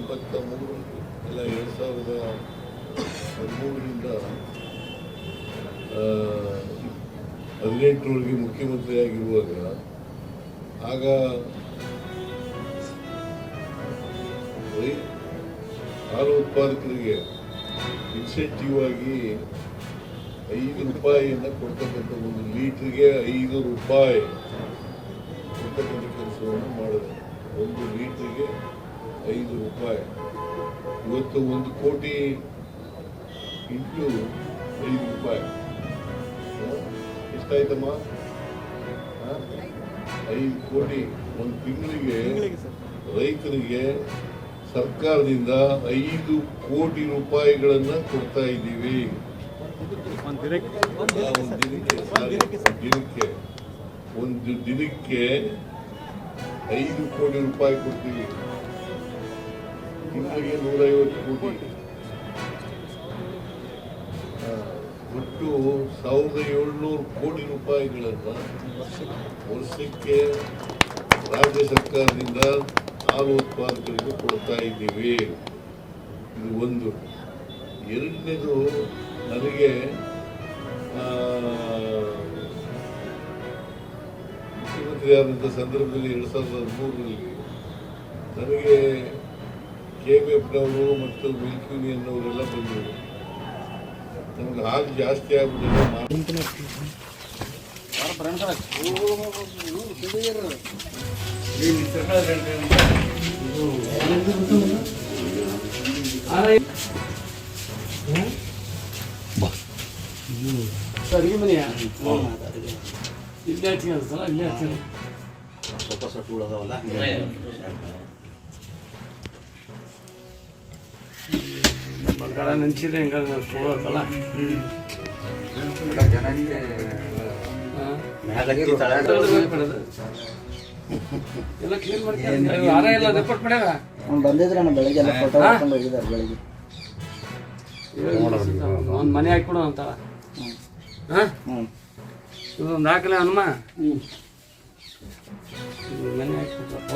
2023 ಇಲ್ಲ 2013ರಿಂದ 18ರವರೆಗೆ ಮುಖ್ಯಮಂತ್ರಿಯಾಗಿರುವಾಗ ಆಗ ಹಾಲು ಉತ್ಪಾದಕರಿಗೆ ಇನ್ಸೆಂಟಿವ್ ಆಗಿ 5 ರೂಪಾಯಿಯನ್ನು ಕೊಡ್ತಕ್ಕಂಥ, 1 ಲೀಟ್ರಿಗೆ 5 ರೂಪಾಯಿ ಕೊಡ್ತಕ್ಕಂಥ ಕೆಲಸವನ್ನು ಮಾಡಿದೆ. 1 ಲೀಟ್ರಿಗೆ 5 ರೂಪಾಯಿ. ಇವತ್ತು 1 ಕೋಟಿ ಇಂಟು 5 ರೂಪಾಯಿ ಎಷ್ಟಾಯ್ತಮ್ಮ? 5 ಕೋಟಿ ಒಂದು ತಿಂಗಳಿಗೆ ರೈತರಿಗೆ ಸರ್ಕಾರದಿಂದ 5 ಕೋಟಿ ರೂಪಾಯಿಗಳನ್ನು ಕೊಡ್ತಾ ಇದ್ದೀವಿ. ಒಂದು ದಿನಕ್ಕೆ 5 ಕೋಟಿ ರೂಪಾಯಿ ಕೊಡ್ತೀವಿ. ತಿಂಗಳಿಗೆ 150 ಕೋಟಿ. ಒಟ್ಟು 1700 ಕೋಟಿ ರೂಪಾಯಿಗಳನ್ನು ವರ್ಷಕ್ಕೆ ರಾಜ್ಯ ಸರ್ಕಾರದಿಂದ ಹಾಲು ಉತ್ಪಾದಕರಿಗೆ ಕೊಡ್ತಾ ಇದ್ದೀವಿ. ಇದು ಒಂದು. ಎರಡನೇದು, ನನಗೆ ಮುಖ್ಯಮಂತ್ರಿ ಆದಂಥ ಸಂದರ್ಭದಲ್ಲಿ 2013ರಲ್ಲಿ ನನಗೆ KBFನವರು ಮತ್ತು ಮಿಲ್ಕ್ ಯೂನಿಯನ್ ಅವರೆಲ್ಲ ಬಂದರು. ನಮ್ಗೆ ಹಾಲು ಜಾಸ್ತಿ ಆಗ್ಬಿಟ್ಟಿದೆ. ಸರ್ ಈ ಮನೆಯ ಇಲ್ಲೇ ಹಚ್ಚಿದ ಸಲ ಇಲ್ಲೇ ಹಚ್ಚಿದ ಸ್ವಲ್ಪ ಸೊಟ್ಟು ಉಳದವಲ್ಲ ಮಗಳ ನೆನ್ಸಿದ್ರೆ ಹಿಂಗ ಕೊಡೋದಲ್ಲ ಎಲ್ಲ ಕ್ಲೀನ್ ಮಾಡ್ತಾರೆ. ಆರ ಎಲ್ಲ ರಿಪೋರ್ಟ್ ಮಾಡ್ಯಾರ. ಬಂದಿದ್ರಣ್ಣ ಬೆಳಗ್ಗೆ ಎಲ್ಲ ಫೋಟೋ ಹಾಕೊಂಡು ಹೋಗಿದ್ದಾರೆ ಬೆಳಗ್ಗೆ. ಒಂದು ಮನೆ ಹಾಕಿಕೊಡು ಅಂತಾಳ. ಇದೊಂದು ಹಾಕಲೇ ಹನುಮ ಮನೆ ಹಾಕಿಬಿಟ್ಟ.